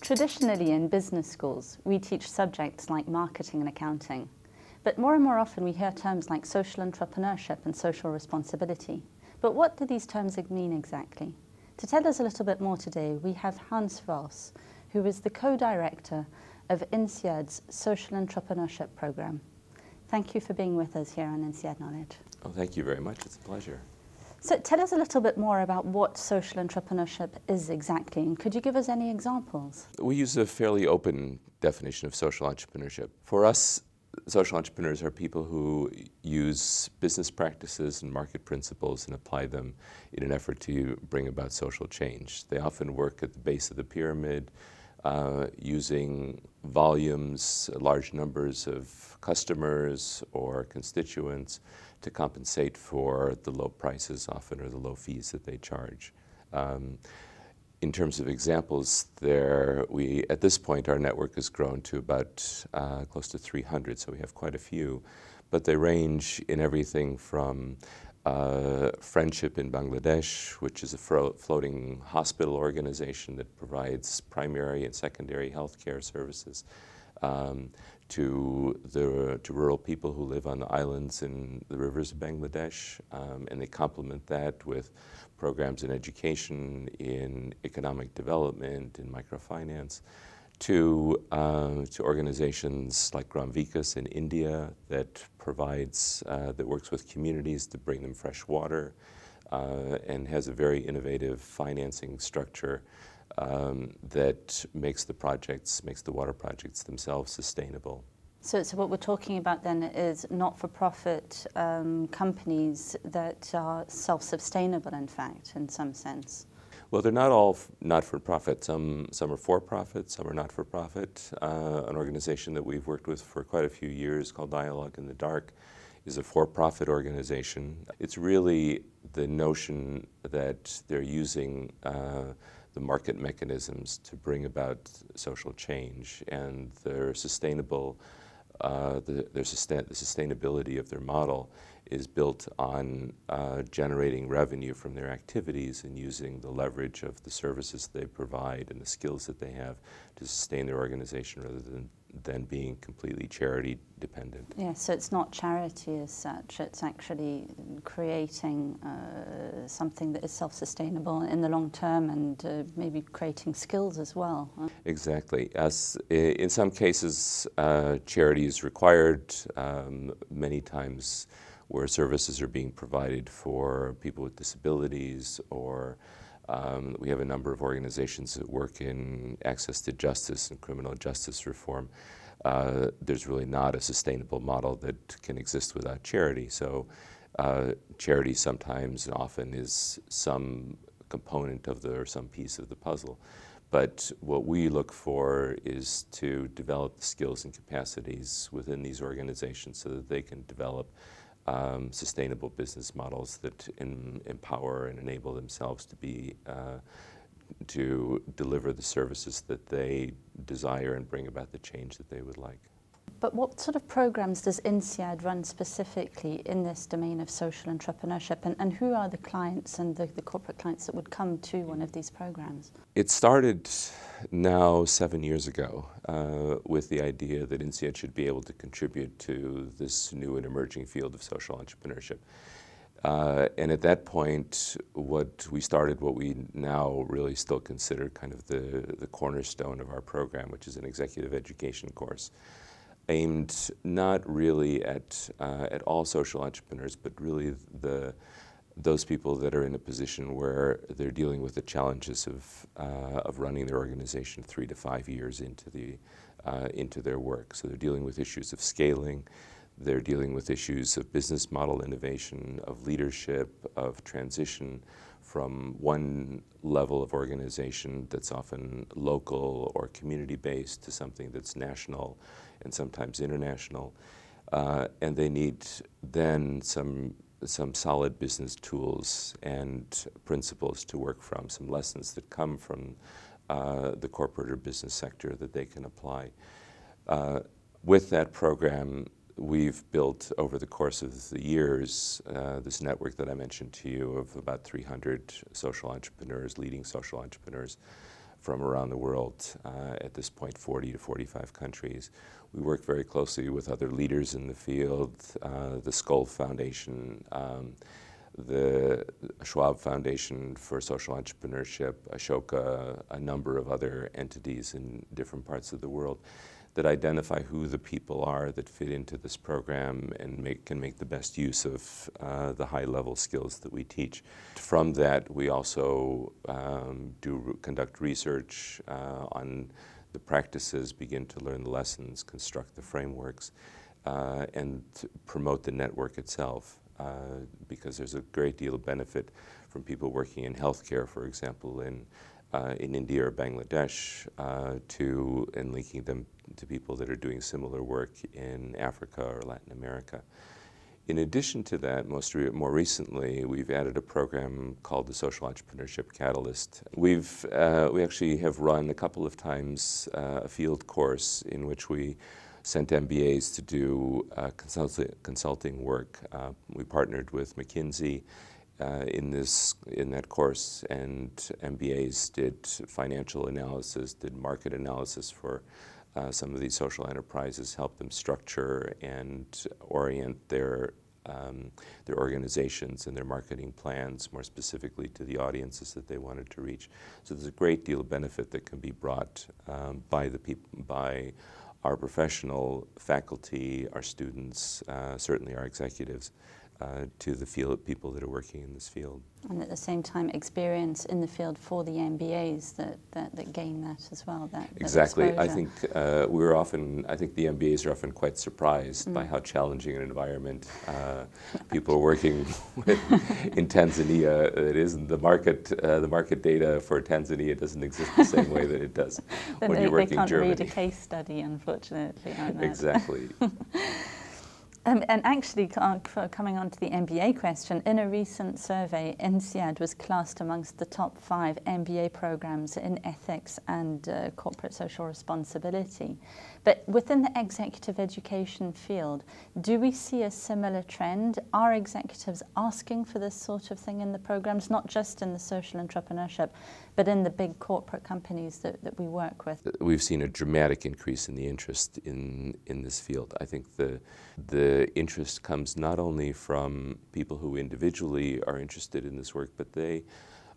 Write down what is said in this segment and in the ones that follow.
Traditionally in business schools, we teach subjects like marketing and accounting. But more and more often we hear terms like social entrepreneurship and social responsibility. But what do these terms mean exactly? To tell us a little bit more today, we have Hans Voss, who is the co-director of INSEAD's Social Entrepreneurship Program. Thank you for being with us here on INSEAD Knowledge. Oh, thank you very much. It's a pleasure. So tell us a little bit more about what social entrepreneurship is exactly, and could you give us any examples? We use a fairly open definition of social entrepreneurship. For us, social entrepreneurs are people who use business practices and market principles and apply them in an effort to bring about social change. They often work at the base of the pyramid, using volumes, large numbers of customers or constituents to compensate for the low prices often or the low fees that they charge. In terms of examples, at this point our network has grown to about close to 300, so we have quite a few, but they range in everything from Friendship in Bangladesh, which is a floating hospital organization that provides primary and secondary health care services, to rural people who live on the islands in the rivers of Bangladesh, and they complement that with programs in education, in economic development, in microfinance, to organizations like Gram Vikas in India that works with communities to bring them fresh water, and has a very innovative financing structure that makes the water projects themselves sustainable. So what we're talking about then is not-for-profit companies that are self-sustainable, in fact, in some sense. Well, they're not all not-for-profit. Some are for-profit, some are not-for-profit. An organization that we've worked with for quite a few years called Dialogue in the Dark is a for-profit organization. It's really the notion that they're using the market mechanisms to bring about social change, and their the sustainability of their model is built on generating revenue from their activities and using the leverage of the services they provide and the skills that they have to sustain their organization rather than being completely charity dependent. Yeah, so it's not charity as such, it's actually creating something that is self-sustainable in the long term and maybe creating skills as well. Huh? Exactly. In some cases, charity is required. Many times where services are being provided for people with disabilities, or we have a number of organizations that work in access to justice and criminal justice reform. There's really not a sustainable model that can exist without charity. So charity sometimes and often is some component of or some piece of the puzzle. But what we look for is to develop the skills and capacities within these organizations so that they can develop sustainable business models that empower and enable themselves to deliver the services that they desire and bring about the change that they would like. But what sort of programs does INSEAD run specifically in this domain of social entrepreneurship, and who are the clients and the corporate clients that would come to one of these programs? It started now 7 years ago with the idea that INSEAD should be able to contribute to this new and emerging field of social entrepreneurship. And at that point, what we now really still consider kind of the cornerstone of our program, which is an executive education course, aimed not really at all social entrepreneurs, but really those people that are in a position where they're dealing with the challenges of running their organization 3 to 5 years into their work. So they're dealing with issues of scaling, they're dealing with issues of business model innovation, of leadership, of transition from one level of organization that's often local or community-based to something that's national and sometimes international. And they need then some solid business tools and principles to work from, some lessons that come from the corporate or business sector that they can apply. With that program, we've built over the course of the years this network that I mentioned to you of about 300 social entrepreneurs, leading social entrepreneurs from around the world, at this point 40 to 45 countries. We work very closely with other leaders in the field, the Skoll Foundation, the Schwab Foundation for Social Entrepreneurship, Ashoka, a number of other entities in different parts of the world that identify who the people are that fit into this program and can make the best use of the high-level skills that we teach. From that, we also conduct research on the practices, begin to learn the lessons, construct the frameworks, and promote the network itself. Because there's a great deal of benefit from people working in healthcare, for example, in India or Bangladesh, and linking them to people that are doing similar work in Africa or Latin America. In addition to that, more recently, we've added a program called the Social Entrepreneurship Catalyst. We actually have run a couple of times a field course in which we sent MBAs to do consulting work. We partnered with McKinsey in that course, and MBAs did financial analysis, did market analysis for some of these social enterprises, helped them structure and orient their organizations and their marketing plans more specifically to the audiences that they wanted to reach. So there's a great deal of benefit that can be brought by our professional faculty, our students, certainly our executives, to the field, people that are working in this field. And at the same time, experience in the field for the MBAs that gain that as well. Exactly. I think I think the MBAs are often quite surprised by how challenging an environment people are working with in Tanzania. It isn't the market data for Tanzania doesn't exist the same way that it does when you're working in Germany. They can't read a case study, unfortunately, on that. Exactly. And actually, coming on to the MBA question, in a recent survey, INSEAD was classed amongst the top 5 MBA programs in ethics and corporate social responsibility. But within the executive education field, do we see a similar trend? Are executives asking for this sort of thing in the programs, not just in the social entrepreneurship, but in the big corporate companies that we work with? We've seen a dramatic increase in the interest in this field. I think the interest comes not only from people who individually are interested in this work, but they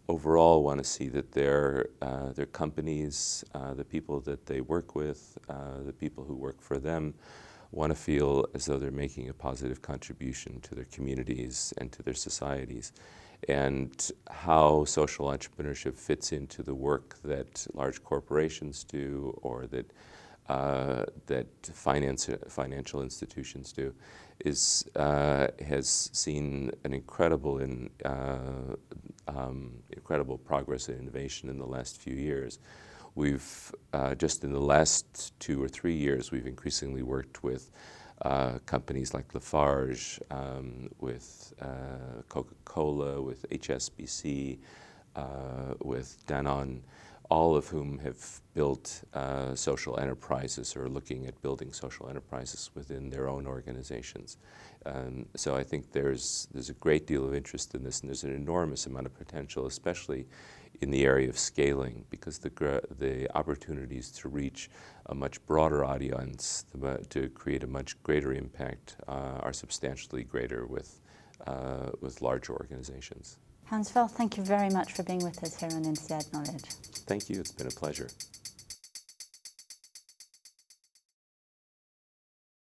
overall want to see that their companies, the people that they work with, the people who work for them, want to feel as though they're making a positive contribution to their communities and to their societies. And how social entrepreneurship fits into the work that large corporations do, or that financial institutions do, has seen an incredible progress and innovation in the last few years. We've just in the last 2 or 3 years, we've increasingly worked with companies like Lafarge, with Coca-Cola, with HSBC, with Danone, all of whom have built social enterprises or are looking at building social enterprises within their own organizations. So I think there's a great deal of interest in this, and there's an enormous amount of potential, especially in the area of scaling, because the opportunities to reach a much broader audience, to create a much greater impact, are substantially greater with larger organizations. Hans Veld, thank you very much for being with us here on INSEAD Knowledge. Thank you. It's been a pleasure.